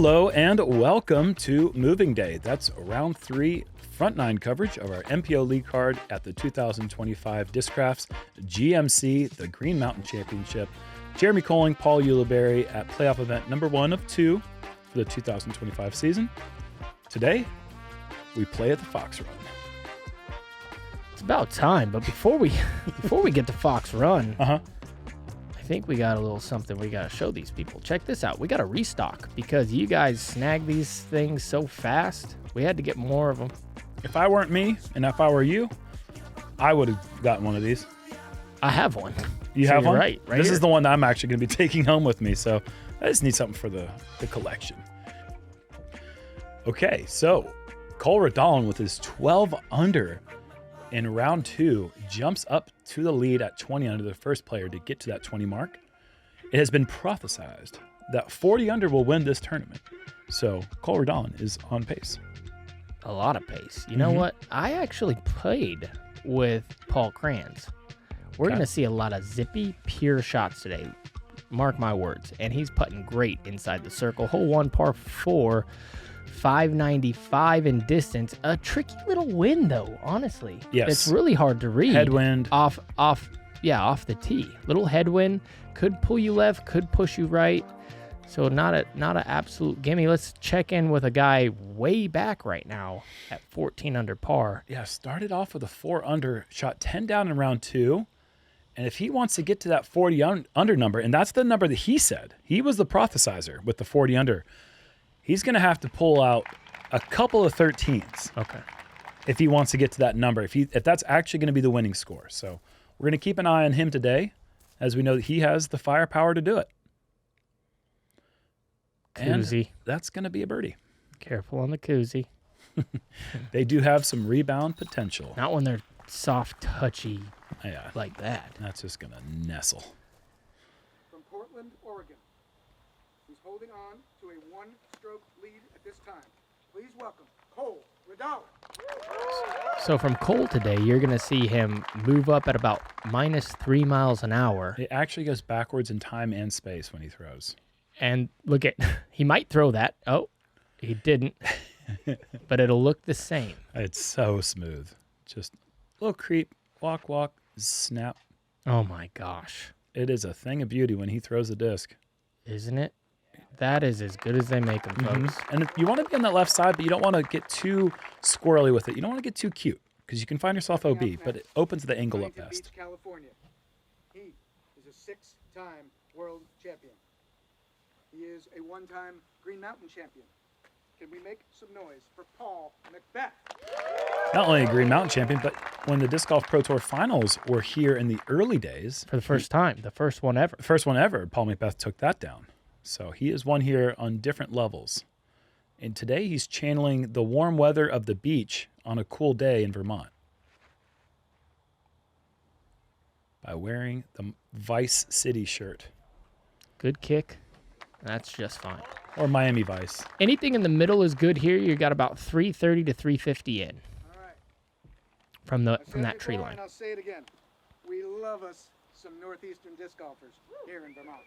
Hello and welcome to Moving Day. That's round 3 front 9 coverage of our MPO lead card at the 2025 Discrafts GMC, the Green Mountain Championship. Jeremy Koling, Paul Ulibarri at playoff event number 1 of 2 for the 2025 season. Today, we play at the Fox Run. It's about time, but before we get to Fox Run, I think we got a little something we got to show these people. Check this out. We got a restock because you guys snag these things so fast. We had to get more of them. If I weren't me and if I were you, I would have gotten one of these. I have one. You have one? Right This here. is the one that I'm actually going to be taking home with me, so I just need something for the collection. Okay, so Cole Redalen with his 12 under in round 2 jumps up to the lead at 20 under, the first player to get to that 20 mark. It has been prophesized that 40 under will win this tournament. So Cole Redalen is on pace. A lot of pace. You know what? I actually played with Paul Krans. We're going to see a lot of zippy, pure shots today. Mark my words. And he's putting great inside the circle. Hole 1, par 4. 595 in distance. A tricky little wind, though, honestly. Yes. It's really hard to read. Headwind. Off the tee. Little headwind. Could pull you left, could push you right. So not an absolute gimme. Let's check in with a guy way back right now at 14 under par. Yeah, started off with a 4 under, shot 10 down in round 2. And if he wants to get to that 40 under number, and that's the number that he said, he was the prophesizer with the 40 under, he's going to have to pull out a couple of 13s. Okay. If he wants to get to that number, if that's actually going to be the winning score. So we're going to keep an eye on him today, as we know that he has the firepower to do it. Koozie. And that's going to be a birdie. Careful on the koozie. They do have some rebound potential. Not when they're soft, touchy Yeah, like that. that's just going to nestle. From Portland, Oregon, who's holding on to a one-stroke lead at this time. Please welcome Cole Redalen. So from Cole today, you're going to see him move up at about -3 miles an hour. It actually goes backwards in time and space when he throws. And look at, he might throw that. Oh, he didn't. But it'll look the same. It's so smooth. Just a little creep, walk, snap. Oh my gosh. It is a thing of beauty when he throws the disc. Isn't it? That is as good as they make them, folks. And if you want to be on that left side, but you don't want to get too squirrely with it. You don't want to get too cute because you can find yourself OB, but it opens the angle up Huntington best. Beach, California. He is a 6-time world champion. He is a 1-time Green Mountain champion. Can we make some noise for Paul McBeth? Not only a Green Mountain champion, but when the Disc Golf Pro Tour finals were here in the early days, For the first time. The first one ever. the first one ever, Paul McBeth took that down. So he is one here on different levels. And today he's channeling the warm weather of the beach on a cool day in Vermont by wearing the Vice City shirt Good kick. That's just fine. or Miami Vice. Anything in the middle is good here. You got about 330 to 350 in All right. from I've said that it tree before, line. And I'll say it again. We love us some Northeastern disc golfers here in Vermont.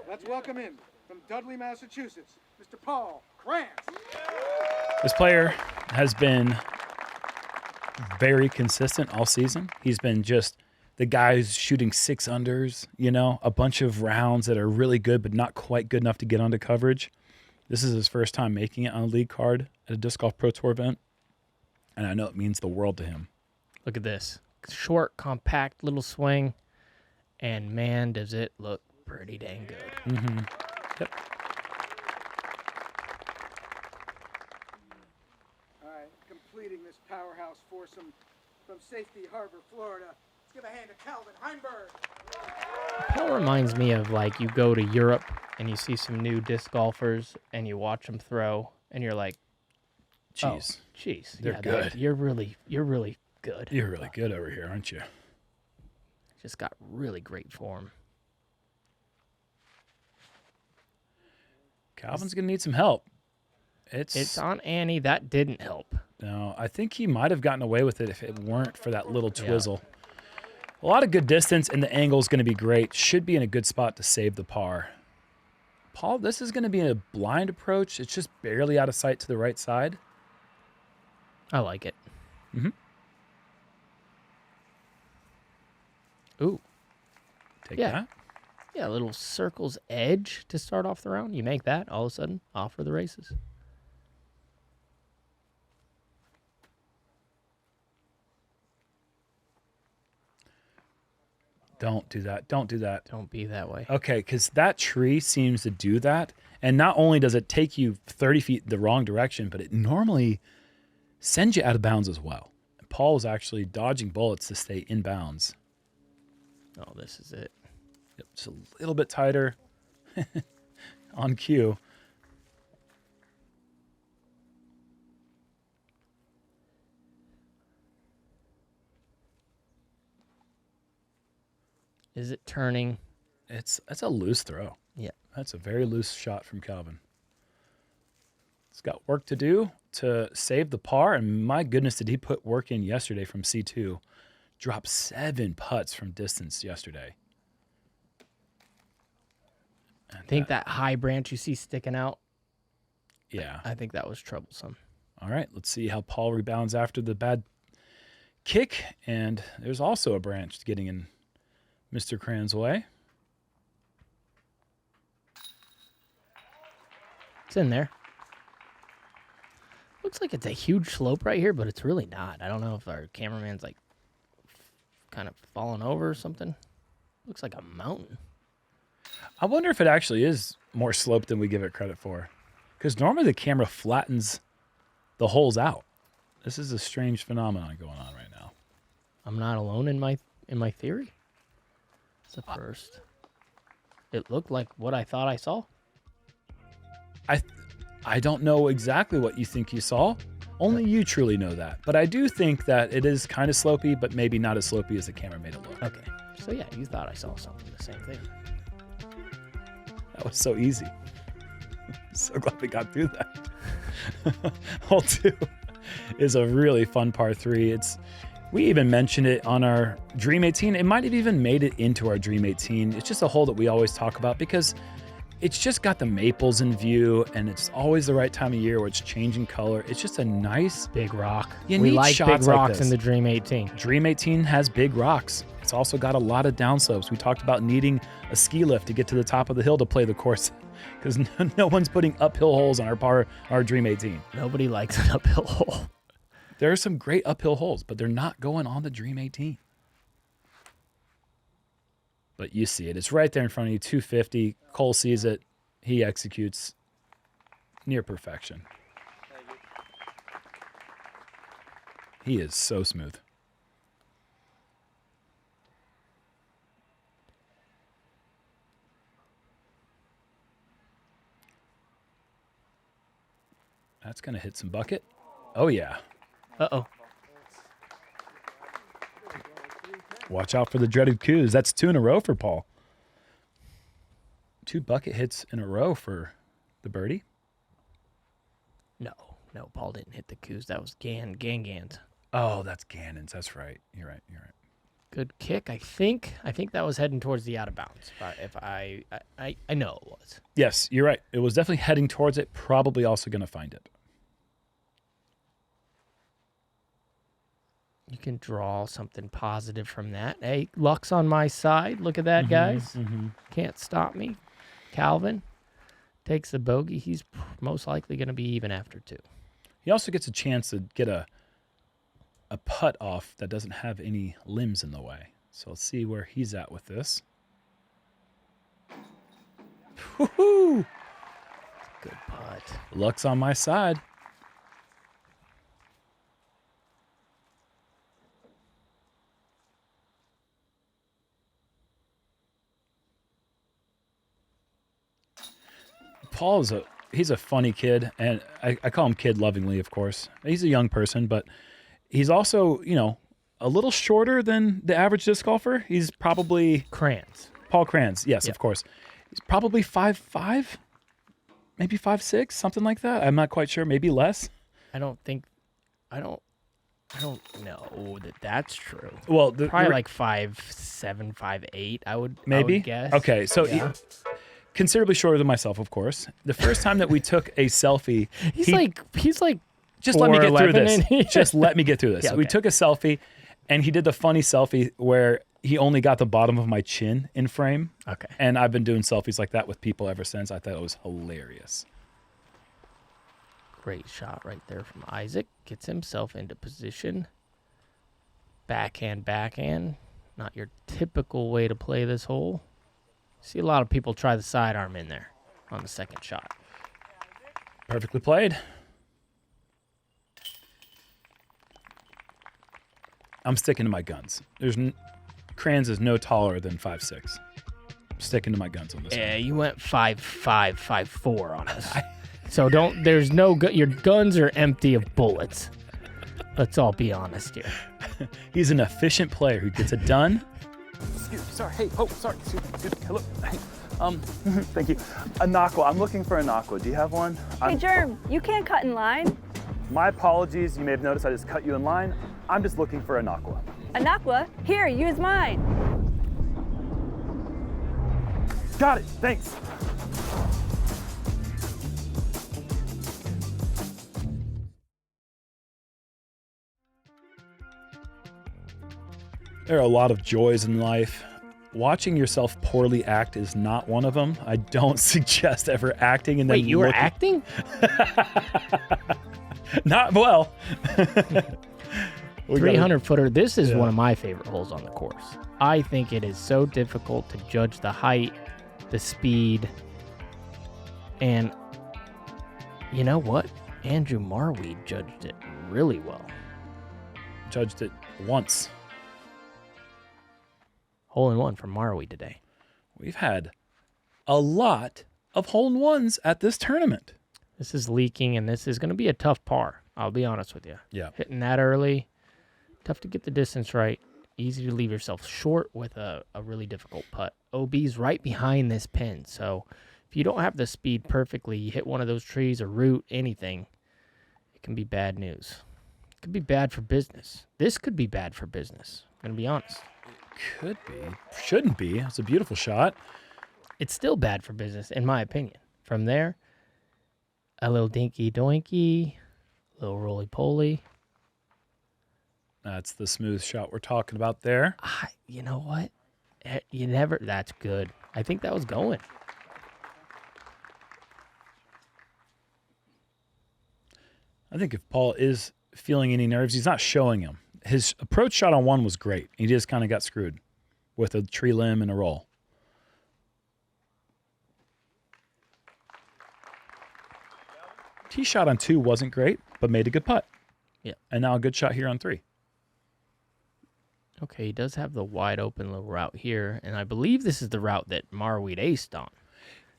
Let's welcome in from Dudley, Massachusetts, Mr. Paul Krans. This player has been very consistent all season. He's been just the guy who's shooting 6 unders, a bunch of rounds that are really good but not quite good enough to get onto coverage. This is his first time making it on a league card at a Disc Golf Pro Tour event, and I know it means the world to him. Look at this. Short, compact little swing. And man, does it look pretty dang good. Yep. All right, completing this powerhouse foursome from Safety Harbor, Florida. Let's give a hand to Calvin Heimburg. Paul reminds me of like you go to Europe and you see some new disc golfers and you watch them throw and you're like, Jeez, jeez, They're good. You're really good. you're really good over here, aren't you? Just got really great form. Calvin's going to need some help. It's on Annie. That didn't help. No, I think he might have gotten away with it if it weren't for that little twizzle. A lot of good distance, and the angle is going to be great. Should be in a good spot to save the par. Paul, this is going to be a blind approach. It's just barely out of sight to the right side. I like it. Mm-hmm. Ooh. Take Yeah. that. Yeah, a little circle's edge to start off the round. You make that, all of a sudden, off for the races. Don't do that. Don't do that. Don't be that way. Okay, because that tree seems to do that. And not only does it take you 30 feet the wrong direction, but it normally sends you out of bounds as well. And Paul was actually dodging bullets to stay in bounds. Oh, this is it. Yep, just a little bit tighter on cue. Is it turning? That's a loose throw. Yeah. That's a very loose shot from Calvin. It's got work to do to save the par, and my goodness, did he put work in yesterday from C2. Dropped 7 putts from distance yesterday. And I think that high branch you see sticking out, yeah. I think that was troublesome. All right, let's see how Paul rebounds after the bad kick. And there's also a branch getting in Mr. Krans' way. It's in there. Looks like it's a huge slope right here, but it's really not. I don't know if our cameraman's like kind of falling over or something. Looks like a mountain. I wonder if it actually is more slope than we give it credit for. Because normally the camera flattens the holes out. This is a strange phenomenon going on right now. I'm not alone in my theory. It's a first. It looked like what I thought I saw. I don't know exactly what you think you saw. Only you truly know that. But I do think that it is kind of slopey, but maybe not as slopey as the camera made it look. Okay. So yeah, you thought I saw something, the same thing. That was so easy. So glad we got through that. Hole 2 is a really fun par 3. We even mentioned it on our Dream 18. It might have even made it into our Dream 18. It's just a hole that we always talk about because it's just got the maples in view, and it's always the right time of year where it's changing color. It's just a nice big rock. You we need like shots big like rocks this. in the Dream 18. Dream 18 has big rocks. It's also got a lot of downslopes. We talked about needing a ski lift to get to the top of the hill to play the course because no one's putting uphill holes on our Dream 18. Nobody likes an uphill hole. There are some great uphill holes, but they're not going on the Dream 18. But you see it. It's right there in front of you, 250. Cole sees it. He executes near perfection. He is so smooth. That's going to hit some bucket. Oh, yeah. Uh-oh. Watch out for the dreaded coups. That's 2 in a row for Paul. 2 bucket hits in a row for the birdie. No, Paul didn't hit the coups. That was Gans. Oh, that's Gannon's. That's right. You're right. Good kick, I think. I think that was heading towards the out of bounds. If I know it was. Yes, you're right. It was definitely heading towards it. Probably also going to find it. You can draw something positive from that. Hey, luck's on my side. Look at that, guys. Can't stop me. Calvin takes the bogey. He's most likely going to be even after 2. He also gets a chance to get a putt off that doesn't have any limbs in the way. So let's see where he's at with this. Woohoo! Good putt. Luck's on my side. Paul he's a funny kid, and I call him kid lovingly, of course. He's a young person, but he's also, a little shorter than the average disc golfer. He's probably Krans. Paul Krans, yes, Yep. of course. He's probably 5'5", maybe 5'6", something like that. I'm not quite sure, maybe less. I don't know that that's true. Well, Probably like 5'7", 5'8", I would maybe guess. Okay, so Yeah. considerably shorter than myself, of course. The first time that we took a selfie, he's like just let me get through 4'11" this. Just let me get through this. Yeah, We okay. took a selfie, and he did the funny selfie where he only got the bottom of my chin in frame. Okay. And I've been doing selfies like that with people ever since. I thought it was hilarious. Great shot right there from Isaac. Gets himself into position. Backhand. Not your typical way to play this hole. See a lot of people try the sidearm in there on the second shot. Perfectly played. I'm sticking to my guns. Krans is no taller than 5'6". Sticking to my guns on this Yeah, one. you went 5'5", 5'4" on us. So there's no, your guns are empty of bullets. Let's all be honest here. He's an efficient player who gets it done. Excuse me, sorry. Hey, oh, sorry. Excuse me. Hello. Hey, thank you. A Nakwa. I'm looking for a Nakwa. Do you have one? Hey, Jerm, you can't cut in line. My apologies. You may have noticed I just cut you in line. I'm just looking for a Nakwa. A Nakwa? Here, use mine. Got it. Thanks. There are a lot of joys in life. Watching yourself poorly act is not one of them. I don't suggest ever acting and then Wait, you were looking- acting? Not well. 300-footer. This is one of my favorite holes on the course. I think it is so difficult to judge the height, the speed, and you know what? Andrew Marweed judged it really well. Judged it once. Hole-in-one from Marweed today. We've had a lot of hole-in-ones at this tournament. This is leaking, and this is going to be a tough par. I'll be honest with you. Yeah. Hitting that early, tough to get the distance right. Easy to leave yourself short with a really difficult putt. OB's right behind this pin, so if you don't have the speed perfectly, you hit one of those trees, a root, anything, it can be bad news. It could be bad for business. This could be bad for business. I'm going to be honest. Could be. Shouldn't be. It's a beautiful shot. It's still bad for business, in my opinion. From there, a little dinky doinky, a little roly poly. That's the smooth shot we're talking about there. You know what? You never. That's good. I think that was going. I think if Paul is feeling any nerves, he's not showing them. His approach shot on one was great. He just kind of got screwed with a tree limb and a roll. Tee shot on 2 wasn't great, but made a good putt. Yeah. And now a good shot here on 3. Okay, he does have the wide open little route here, and I believe this is the route that Marweed aced on.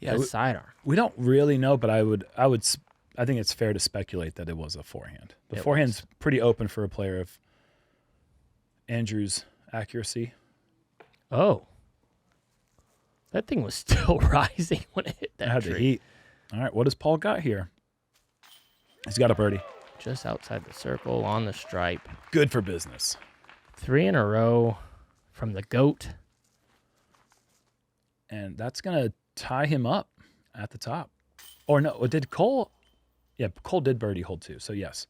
Yeah, That sidearm. we don't really know, but I think it's fair to speculate that it was a forehand. The It forehand's pretty open for a player of Andrew's accuracy. Oh. That thing was still rising when it hit I that had tree. the heat. All right, what has Paul got here? He's got a birdie. Just outside the circle on the stripe. Good for business. 3 in a row from the GOAT. And that's going to tie him up at the top. Or no, did Cole? Yeah, Cole did birdie hole 2, so yes.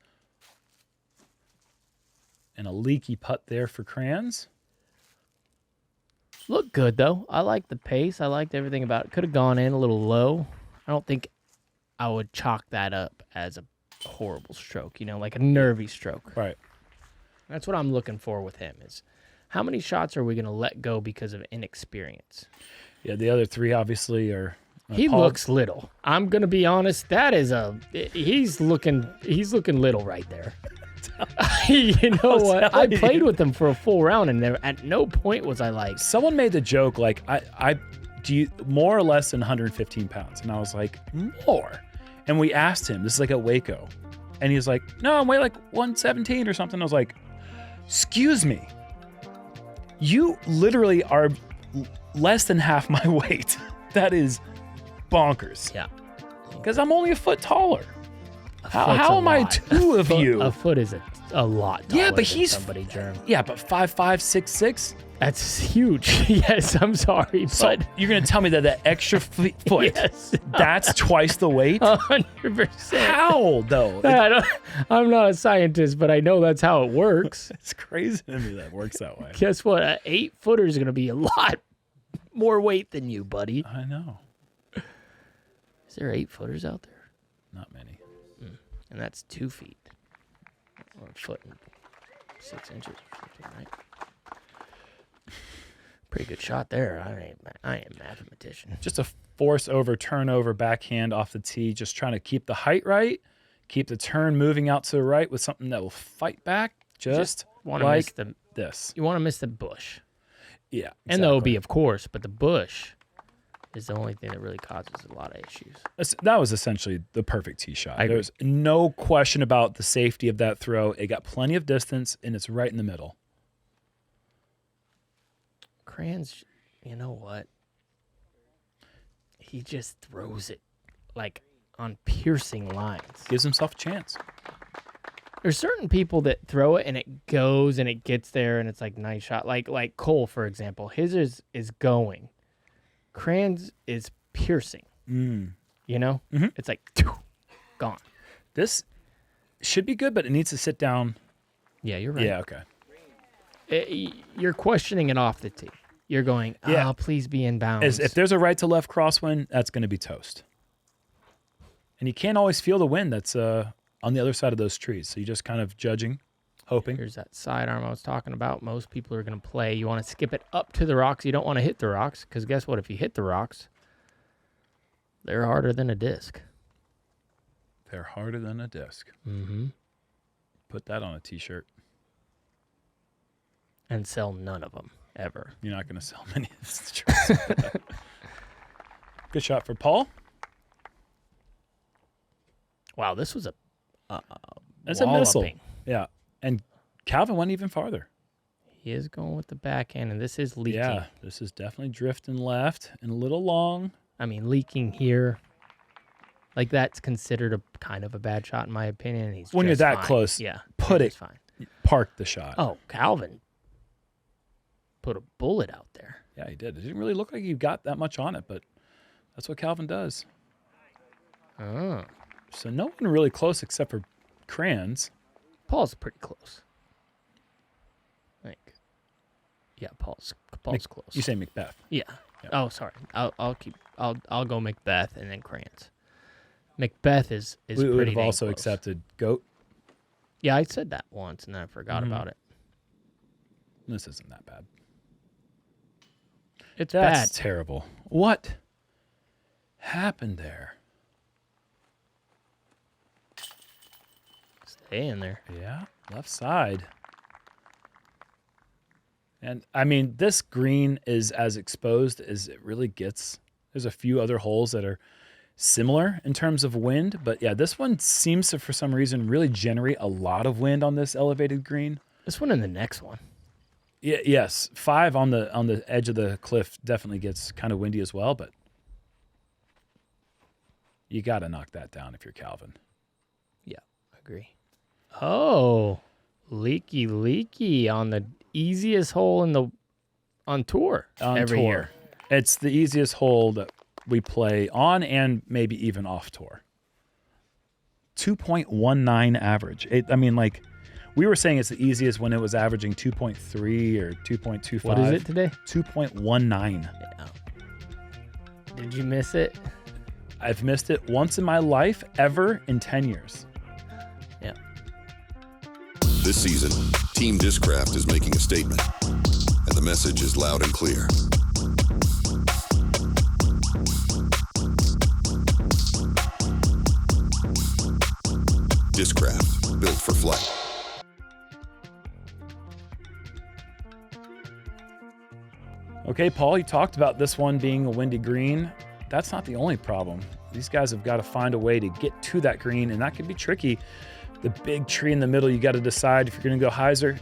And a leaky putt there for Krans. Looked good, though. I liked the pace. I liked everything about it. Could have gone in a little low. I don't think I would chalk that up as a horrible stroke, like a nervy stroke. Right. That's what I'm looking for with him is how many shots are we going to let go because of inexperience? Yeah, the other 3 obviously are. He Paul- looks little. I'm going to be honest. That is he's looking little right there. You know what? I played with him for a full round, and at no point was I like. Someone made the joke like, do you more or less than 115 pounds? And I was like, more. And we asked him, this is like at Waco, and he was like, no, I'm weighing like 117 or something. I was like, excuse me, you literally are less than half my weight. That is bonkers. Yeah. Because I'm only a foot taller. How am I lot. 2 of you? A foot is a lot. Yeah, taller but than he's somebody, Jerm. Yeah, but 5'5", 6'6". That's huge. Yes, I'm sorry, So but you're gonna tell me that extra foot, yes, that's twice the weight? 100%. How though? I'm not a scientist, but I know that's how it works. It's crazy to me that works that way. Guess what? An 8-footer is going to be a lot more weight than you, buddy. I know. Is there 8-footers out there? Not many. And that's 2 feet. Or a foot and 6 inches or something, right? Pretty good shot there. I ain't a mathematician. Just a force over turnover backhand off the tee, just trying to keep the height right, keep the turn moving out to the right with something that will fight back, just wanna like miss the, this. You want to miss the bush. Yeah. And the OB, of course, but the bush is the only thing that really causes a lot of issues. That was essentially the perfect tee shot. I agree. There's no question about the safety of that throw. It got plenty of distance, and it's right in the middle. Krans, you know what? He just throws it like on piercing lines. Gives himself a chance. There's certain people that throw it and it goes and it gets there and it's like nice shot. Like Cole, for example, his is going. Krans is piercing. You know? Mm-hmm. It's like gone. This should be good, but it needs to sit down. Yeah, you're right. Yeah, okay. You're questioning it off the tee. You're going, Yeah. oh, please be in bounds. If there's a right to left crosswind, that's going to be toast. And you can't always feel the wind that's on the other side of those trees. So you're just kind of judging, hoping. Here's that sidearm I was talking about. Most people are going to play. You want to skip it up to the rocks. You don't want to hit the rocks because guess what? If you hit the rocks, they're harder than a disc. They're harder than a disc. Mm-hmm. Put that on a T-shirt. And sell none of them ever. You're not going to sell many of these shirts. Good shot for Paul. Wow, this was That's a missile. walloping. Yeah. And Calvin went even farther. He is going with the backhand, and this is leaking. Yeah, this is definitely drifting left and a little long. I mean, leaking here. Like, that's considered a kind of a bad shot, in my opinion. And he's When you're just that fine. close, yeah, put he's it. fine. Park the shot. Oh, Calvin put a bullet out there. Yeah, he did. It didn't really look like he got that much on it, but that's what Calvin does. Oh. So no one really close except for Krans. Paul's pretty close. I think. Yeah, Paul's close. You say McBeth. Yeah. Yeah. Oh, sorry. I'll go McBeth and then Krans. McBeth is We pretty would have dang also close. accepted Goat. Yeah, I said that once and then I forgot about it. This isn't that bad. It's That's bad. terrible. What happened there? Stay in there. Yeah, left side. And, I mean, this green is as exposed as it really gets. There's a few other holes that are similar in terms of wind. But, yeah, this one seems to, for some reason, really generate a lot of wind on this elevated green. This one and the next one. Yeah, yes, 5 on the edge of the cliff definitely gets kind of windy as well. But you got to knock that down if you're Calvin. Yeah, agree. Oh, leaky on the easiest hole on tour On every tour. year. It's the easiest hole that we play on and maybe even off tour. 2.19 average. We were saying it's the easiest when it was averaging 2.3 or 2.25. What is it today? 2.19. Yeah. Did you miss it? I've missed it once in my life, ever in 10 years. Yeah. This season, Team Discraft is making a statement, and the message is loud and clear. Discraft, built for flight. Okay, Paul, you talked about this one being a windy green. That's not the only problem. These guys have got to find a way to get to that green, and that can be tricky. The big tree in the middle, you got to decide if you're going to go hyzer,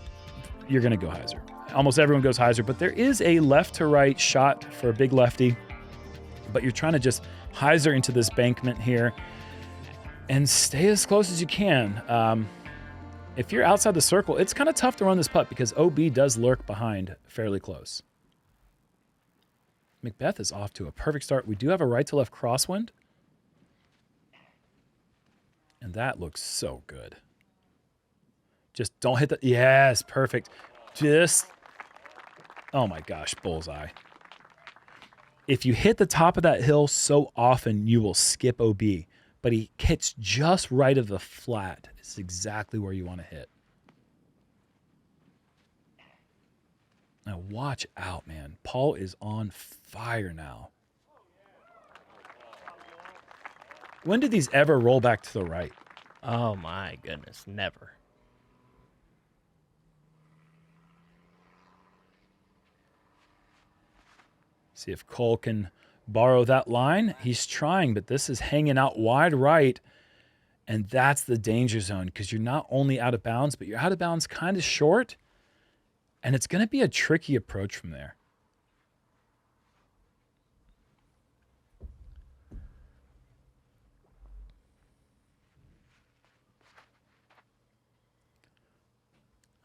you're going to go hyzer. Almost everyone goes hyzer, but there is a left to right shot for a big lefty, but you're trying to just hyzer into this bankment here. and stay as close as you can. If you're outside the circle, it's kind of tough to run this putt because OB does lurk behind fairly close. McBeth is off to a perfect start. We do have a right to left crosswind. And that looks so good. Just don't hit the... Yes, perfect. Just... Oh my gosh, bullseye. If you hit the top of that hill so often, you will skip OB. But he hits just right of the flat. It's exactly where you want to hit. Now watch out, man. Paul is on fire now. When did these ever roll back to the right? Oh my goodness, never. See if Cole can borrow that line. He's trying, but this is hanging out wide right. And that's the danger zone because you're not only out of bounds, but you're out of bounds kind of short. And it's going to be a tricky approach from there.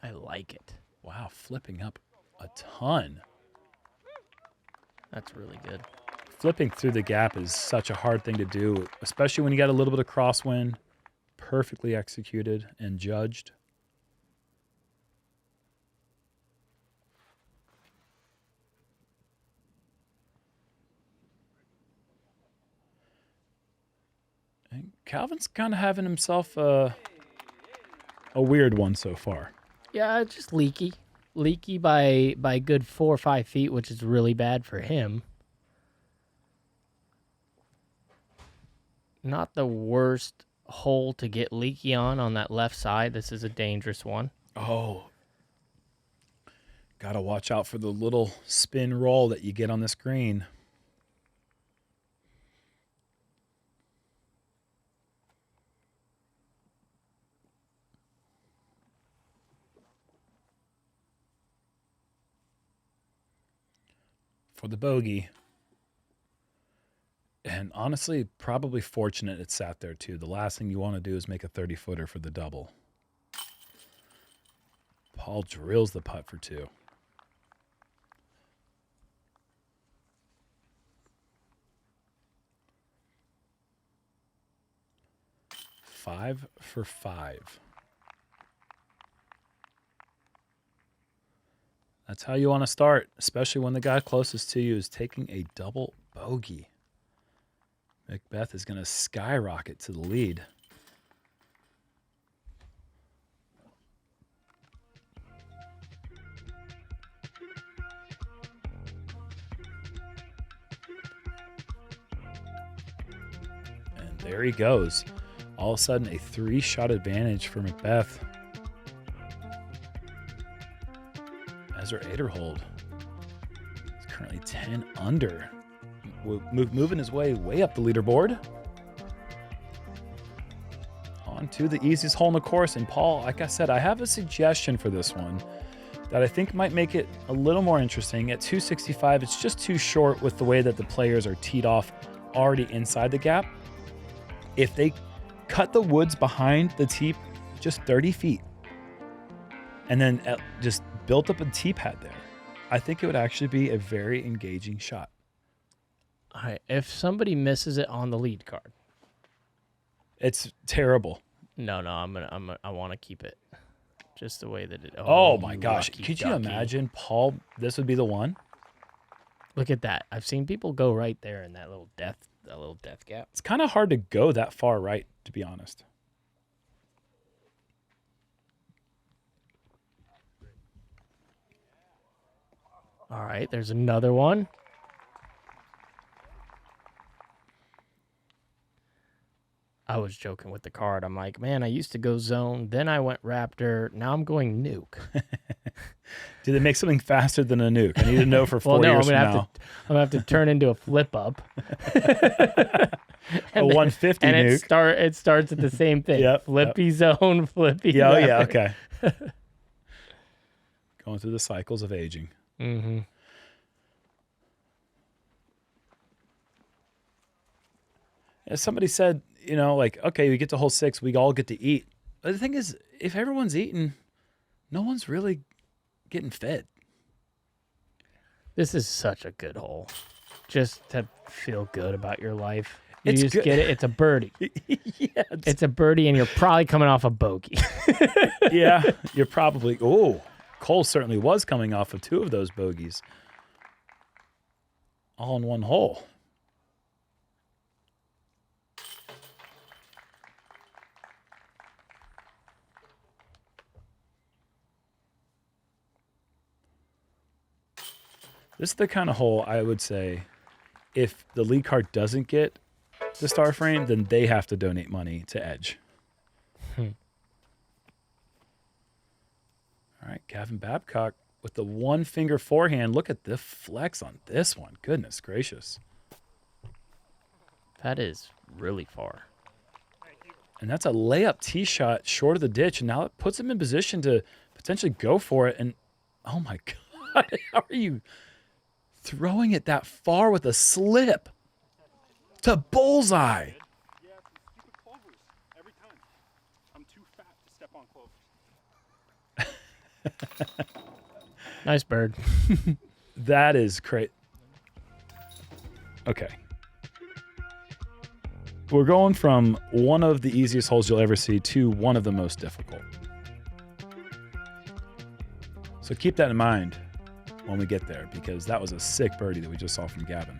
I like it. Wow, flipping up a ton. That's really good. Flipping through the gap is such a hard thing to do, especially when you got a little bit of crosswind. Perfectly executed and judged. And Calvin's kind of having himself a weird one so far. Yeah, just leaky. Leaky by good 4 or 5 feet, which is really bad for him. Not the worst hole to get leaky on that left side. This is a dangerous one. Oh. Got to watch out for the little spin roll that you get on this green. For the bogey. And honestly, probably fortunate it sat there too. The last thing you want to do is make a 30-footer for the double. Paul drills the putt for 2. Five for 5. That's how you want to start, especially when the guy closest to you is taking a double bogey. McBeth is going to skyrocket to the lead. And there he goes. All of a sudden, a 3-shot advantage for McBeth. As our 8er hold. He's currently 10 under. Moving his way up the leaderboard. On to the easiest hole in the course. And Paul, like I said, I have a suggestion for this one that I think might make it a little more interesting. At 265, it's just too short with the way that the players are teed off already inside the gap. If they cut the woods behind the tee just 30 feet and then just built up a tee pad there, I think it would actually be a very engaging shot. All right, if somebody misses it on the lead card. It's terrible. No, I want to keep it just the way that it. Oh my gosh. lucky Could you ducky. imagine, Paul, this would be the one? Look at that. I've seen people go right there in that little death gap. It's kind of hard to go that far right, to be honest. All right, there's another one. I was joking with the card. I'm like, man, I used to go zone, then I went Raptor, now I'm going nuke. Do they make something faster than a nuke? I need to know for 4 Well, no, years from now. I'm gonna have to turn into a flip up. A 150 and nuke. it starts at the same thing. Yep, Flippy zone, flippy. Yeah, oh, yeah, Raptor. okay. Going through the cycles of aging. Mm-hmm. As somebody said, you know, like, okay, we get to hole 6, we all get to eat. But the thing is, if everyone's eating, no one's really getting fed. This is such a good hole. Just to feel good about your life. You It's just good. get it. It's a birdie. Yeah, It's a birdie, and you're probably coming off a bogey. yeah, you're probably. Oh, Cole certainly was coming off of 2 of those bogeys, all in one hole. This is the kind of hole I would say, if the lead card doesn't get the star frame, then they have to donate money to Edge. All right, Gavin Babcock with the 1-finger forehand. Look at the flex on this one. Goodness gracious. That is really far. And that's a layup tee shot short of the ditch. And now it puts him in position to potentially go for it. And oh my God, how are you throwing it that far with a slip to bullseye? Yeah, some stupid clovers every time. I'm too fat to step on clovers. Nice bird. That is great. Okay. We're going from one of the easiest holes you'll ever see to one of the most difficult. So keep that in mind when we get there, because that was a sick birdie that we just saw from Gavin.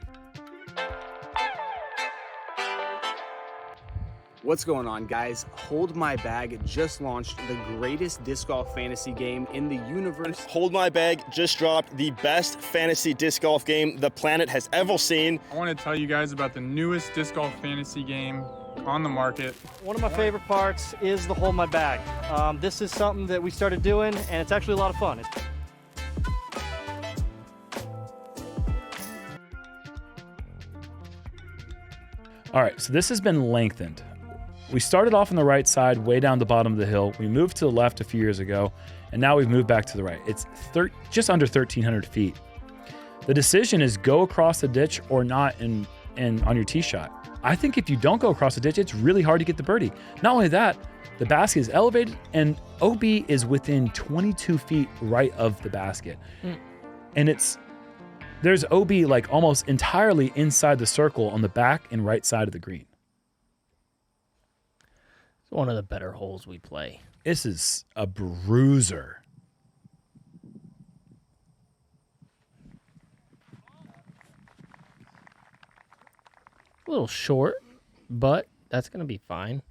What's going on, guys? Hold My Bag just launched the greatest disc golf fantasy game in the universe. Hold My Bag just dropped the best fantasy disc golf game the planet has ever seen. I want to tell you guys about the newest disc golf fantasy game on the market. One of my favorite parts is the Hold My Bag. This is something that we started doing, and it's actually a lot of fun. All right, so this has been lengthened. We started off on the right side, way down the bottom of the hill. We moved to the left a few years ago, and now we've moved back to the right. It's just under 1,300 feet. The decision is go across the ditch or not on your tee shot. I think if you don't go across the ditch, it's really hard to get the birdie. Not only that, the basket is elevated, and OB is within 22 feet right of the basket. And there's OB like almost entirely inside the circle on the back and right side of the green. It's one of the better holes we play. This is a bruiser. A little short, but that's going to be fine.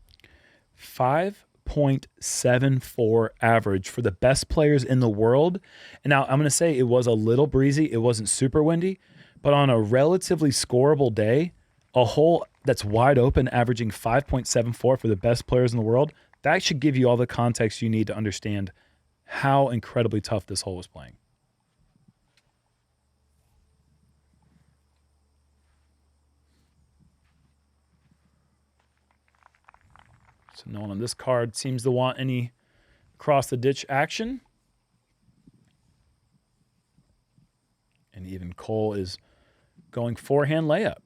5.74 average for the best players in the world. And now I'm going to say it was a little breezy. It wasn't super windy, but on a relatively scoreable day, a hole that's wide open, averaging 5.74 for the best players in the world, that should give you all the context you need to understand how incredibly tough this hole was playing. So no one on this card seems to want any cross the ditch action. And even Cole is going forehand layup.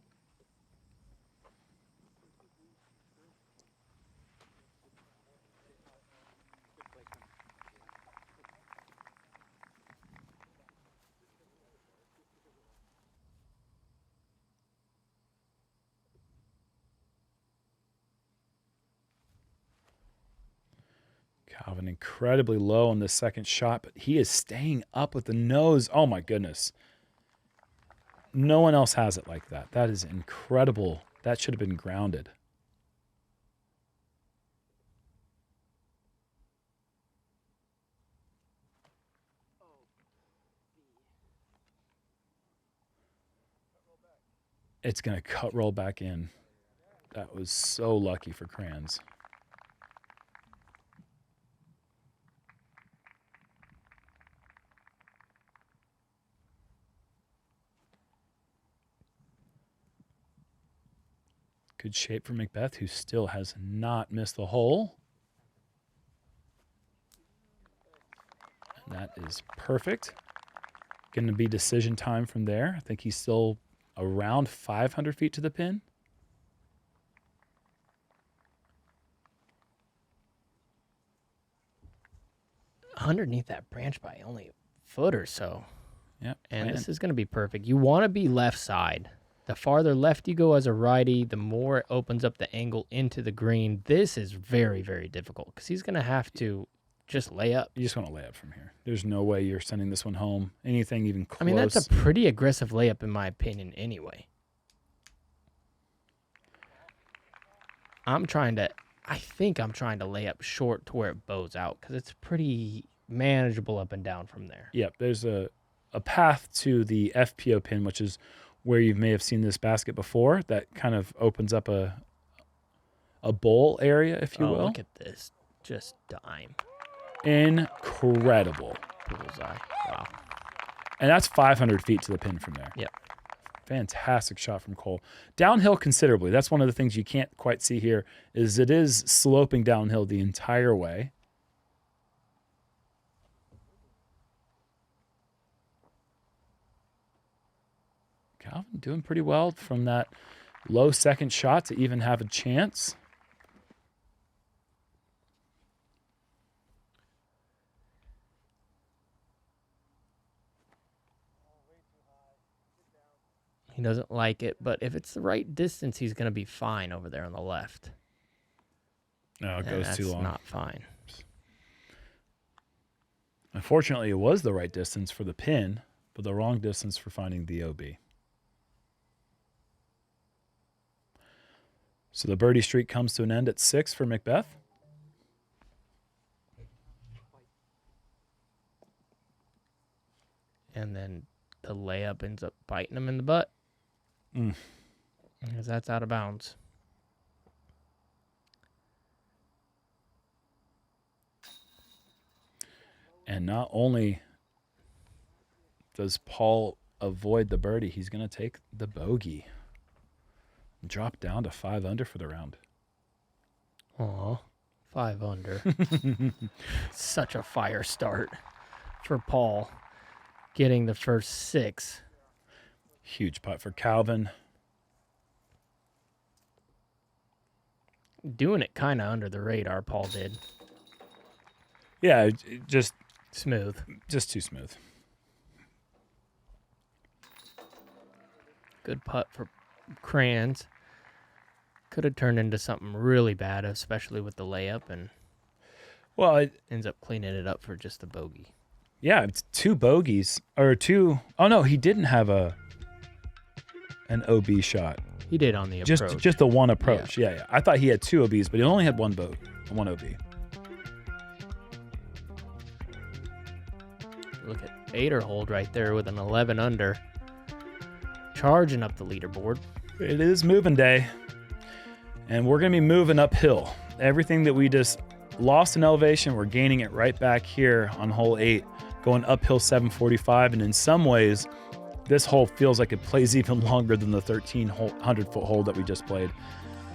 Calvin incredibly low on the second shot, but he is staying up with the nose. Oh my goodness. No one else has it like that. That is incredible. That should have been grounded. It's going to cut roll back in. That was so lucky for Krans. Good shape for McBeth, who still has not missed the hole. And that is perfect. Going to be decision time from there. I think he's still around 500 feet to the pin. underneath that branch by only a foot or so. Yep. And this is going to be perfect. You want to be left side. The farther left you go as a righty, the more it opens up the angle into the green. This is very, very difficult because he's going to have to just lay up. You just want to lay up from here. There's no way you're sending this one home. Anything even close. I mean, that's a pretty aggressive layup in my opinion anyway. I think I'm trying to lay up short to where it bows out because it's pretty manageable up and down from there. Yep, there's a path to the FPO pin, which is where you may have seen this basket before. That kind of opens up a bowl area, if you will. Look at this. Just dime. Incredible. Bullseye. Wow. And that's 500 feet to the pin from there. Yep. Fantastic shot from Cole. Downhill considerably. That's one of the things you can't quite see here is it is sloping downhill the entire way. Calvin doing pretty well from that low second shot to even have a chance. He doesn't like it, but if it's the right distance, he's going to be fine over there on the left. No, it goes too long. That's not fine. Unfortunately, it was the right distance for the pin, but the wrong distance for finding the OB. So the birdie streak comes to an end at 6 for McBeth. And then the layup ends up biting him in the butt. Because that's out of bounds. And not only does Paul avoid the birdie, he's going to take the bogey. Drop down to 5 under for the round. Aw, 5 under. Such a fire start for Paul. Getting the first 6. Huge putt for Calvin. Doing it kind of under the radar, Paul did. Yeah, just smooth. Just too smooth. Good putt for Krans. Could have turned into something really bad, especially with the layup, and well, it ends up cleaning it up for just a bogey. Yeah, it's 2 bogeys or 2. Oh no, he didn't have an OB shot. He did on the approach. Just the one approach. Yeah. I thought he had 2 OBs, but he only had one OB. Look at Bader hold right there with an 11 under. Charging up the leaderboard. It is moving day. And we're going to be moving uphill. Everything that we just lost in elevation, we're gaining it right back here on hole 8, going uphill 745. And in some ways, this hole feels like it plays even longer than the 1,300-foot hole that we just played.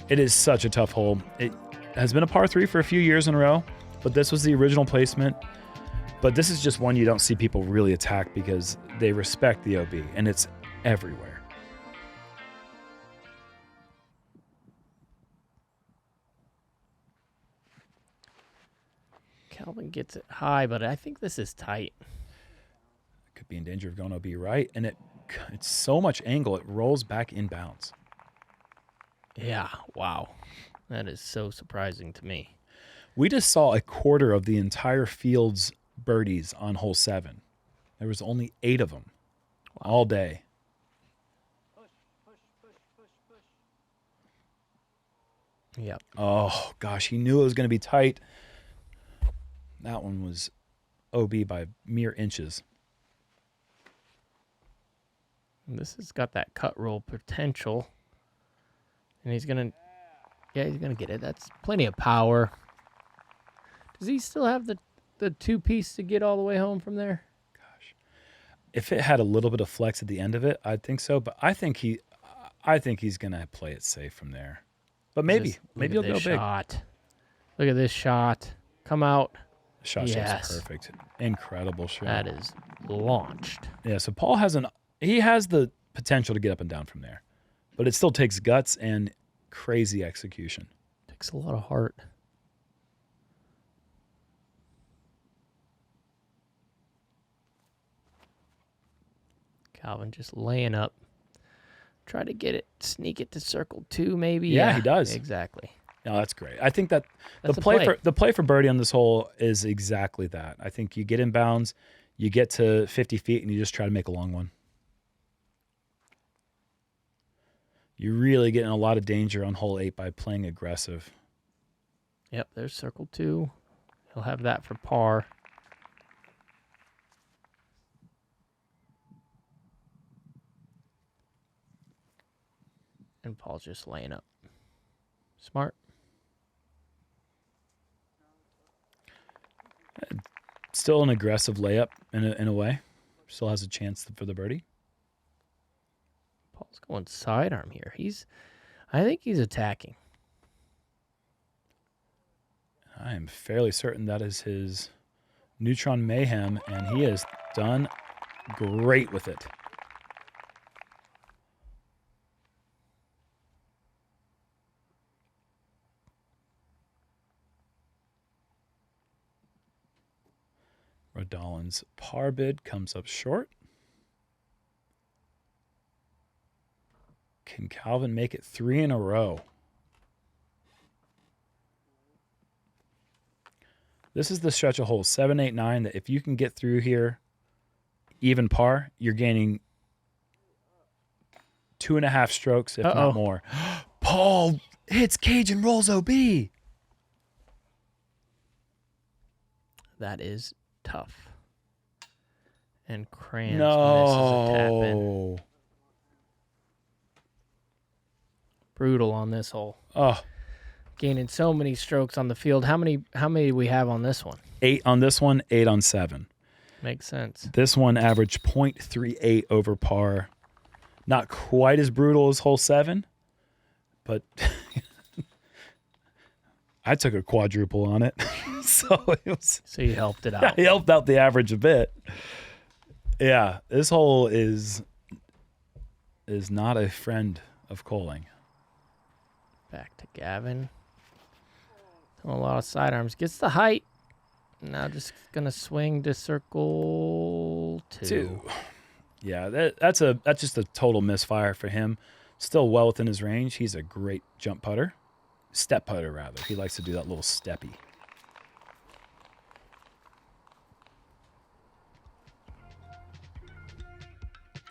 It is such a tough hole. It has been a par 3 for a few years in a row, but this was the original placement. But this is just one you don't see people really attack because they respect the OB, and it's everywhere. Calvin gets it high, but I think this is tight. Could be in danger of going OB right, and it's so much angle, it rolls back inbounds. Yeah, wow. That is so surprising to me. We just saw a quarter of the entire field's birdies on hole 7. There was only 8 of them all day. Yep. Oh, gosh, he knew it was going to be tight. That one was OB by mere inches. And this has got that cut roll potential. And he's going to get it. That's plenty of power. Does he still have the 2-piece to get all the way home from there? Gosh. If it had a little bit of flex at the end of it, I'd think so. But I think he's going to play it safe from there. But maybe he'll go big. Shot. Look at this shot. Come out. Shot shot's perfect. Incredible shot. That is launched. Yeah, so Paul has the potential to get up and down from there. But it still takes guts and crazy execution. Takes a lot of heart. Calvin just laying up. Try to get it, sneak it to circle 2, maybe. Yeah, he does. Exactly. No, that's great. I think that the That's a play for birdie on this hole is exactly that. I think you get in bounds, you get to 50 feet, and you just try to make a long one. You really get in a lot of danger on hole 8 by playing aggressive. Yep, there's circle 2. He'll have that for par. And Paul's just laying up. Smart. Still an aggressive layup in a way. Still has a chance for the birdie. Paul's going sidearm here. I think he's attacking. I am fairly certain that is his Neutron Mayhem, and he has done great with it. Redalen's par bid comes up short. Can Calvin make it 3 in a row? This is the stretch of holes 7, 8, 9 that if you can get through here, even par, you're gaining 2.5 strokes, if not more. Paul hits cage and rolls OB. That is tough. And Krans misses a tap in. Brutal on this hole. Oh, gaining so many strokes on the field. How many do we have on this one? 8 on this one, 8 on 7. Makes sense. This one averaged 0.38 over par. Not quite as brutal as hole 7, but I took a quadruple on it. So you helped it out. I helped out the average a bit. Yeah, this hole is not a friend of Koling. Back to Gavin. A lot of sidearms. Gets the height. Now just gonna swing to circle 2. Yeah, that's just a total misfire for him. Still well within his range. He's a great jump putter. Step putter, rather. He likes to do that little steppy.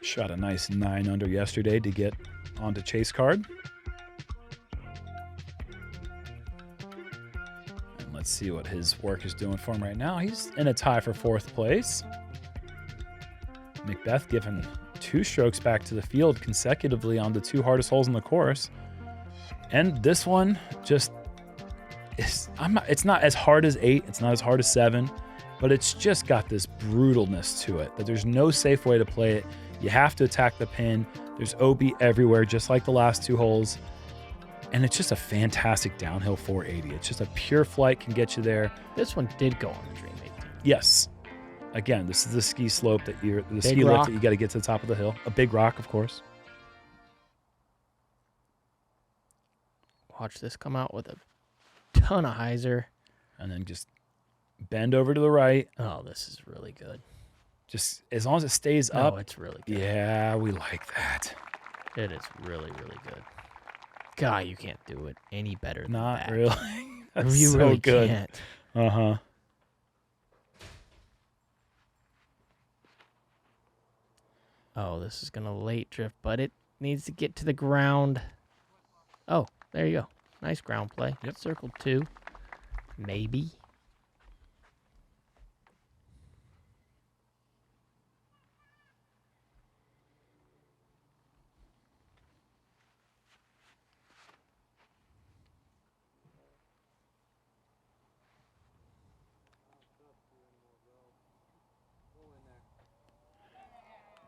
Shot a nice 9 under yesterday to get onto chase card. And let's see what his work is doing for him right now. He's in a tie for 4th place. McBeth given 2 strokes back to the field consecutively on the 2 hardest holes in the course. And this one just is, it's not as hard as 8, it's not as hard as 7, but it's just got this brutalness to it that there's no safe way to play it. You have to attack the pin. There's OB everywhere, just like the last 2 holes. And it's just a fantastic downhill 480. It's just a pure flight, can get you there. This one did go on the Dream 18. Yes. Again, this is the ski slope that the Big ski rock. lift that you got to get to the top of the hill. A big rock, of course. Watch this come out with a ton of hyzer. And then just bend over to the right. Oh, this is really good. Just as long as it stays up. Oh, it's really good. Yeah, we like that. It is really, really good. God, you can't do it any better than Not that. really. That's You so really good. can't. Uh-huh. Oh, this is going to late drift, but it needs to get to the ground. Oh, there you go. Nice ground play. Yep. Circle 2. Maybe.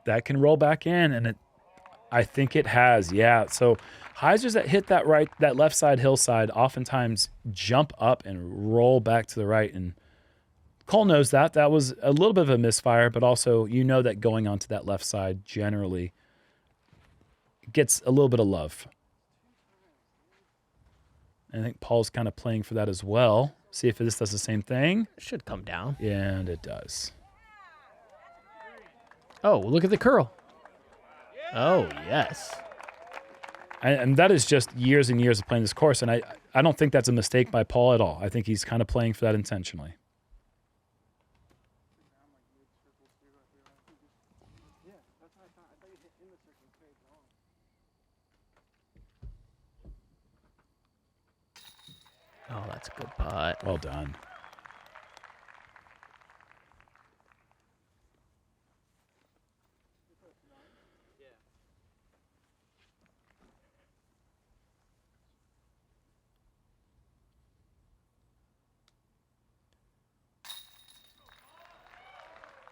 That can roll back in, and I think it has. Yeah. So hyzers that hit that left side hillside oftentimes jump up and roll back to the right. And Cole knows that. That was a little bit of a misfire, but also you know that going onto that left side generally gets a little bit of love. And I think Paul's kind of playing for that as well. See if this does the same thing. It should come down. And it does. Oh, look at the curl. Oh, yes. And that is just years and years of playing this course, and I don't think that's a mistake by Paul at all. I think he's kind of playing for that intentionally. Oh, that's a good putt. Well done.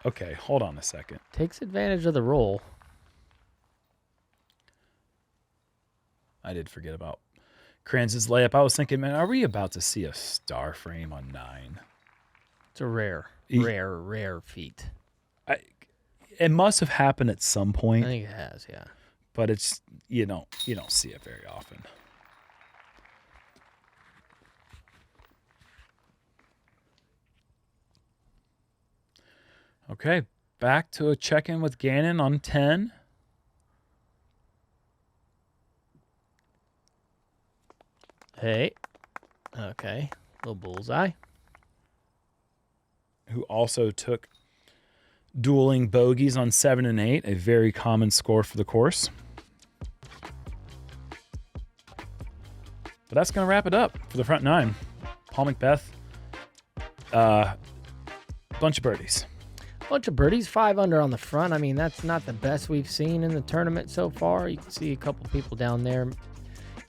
Okay, hold on a second. Takes advantage of the roll. I did forget about Krans' layup. I was thinking, man, are we about to see a star frame on 9? It's a rare feat. It must have happened at some point. I think it has, yeah. But it's you don't see it very often. Okay, back to a check-in with Gannon on 10. Hey. Okay. Little bullseye. Who also took dueling bogeys on 7 and 8, a very common score for the course. But that's going to wrap it up for the front 9. Paul McBeth, bunch of birdies. Bunch of birdies, 5 under on the front. I mean, that's not the best we've seen in the tournament so far. You can see a couple people down there,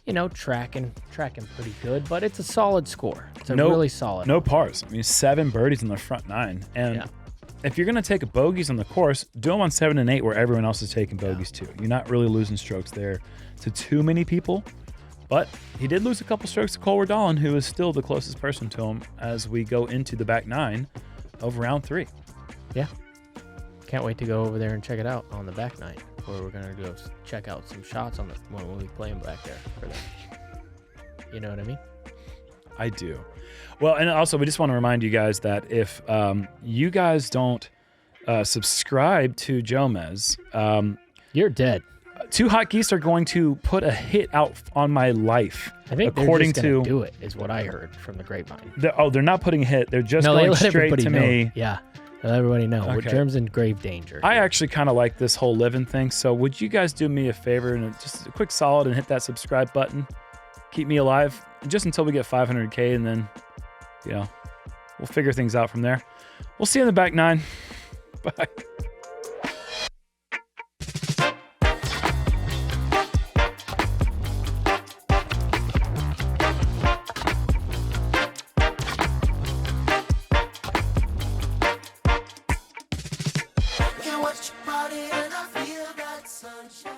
you know, tracking pretty good, but it's a solid score. It's a really solid. No pars. I mean, 7 birdies in the front 9. And if you're going to take bogeys on the course, do them on 7 and 8 where everyone else is taking bogeys too. You're not really losing strokes there to too many people. But he did lose a couple strokes to Cole Redalen, who is still the closest person to him as we go into the back 9 of round 3. Yeah. Can't wait to go over there and check it out on the back 9, where we're going to go check out some shots on when we play them back there for them. You know what I mean? I do. Well, and also we just want to remind you guys that if you guys don't subscribe to Jomez, you're dead. 2 Hot Geese are going to put a hit out on my life. I think according they're just going to do it, is what I heard from the grapevine. They're not putting a hit. They're just going straight to me. Yeah. Let everybody know. Okay. Jerm's in grave danger. I actually kind of like this whole living thing. So would you guys do me a favor and just a quick solid and hit that subscribe button? Keep me alive just until we get 500K, and then, you know, we'll figure things out from there. We'll see you in the back 9. Bye. Watch your body and I feel that sunshine.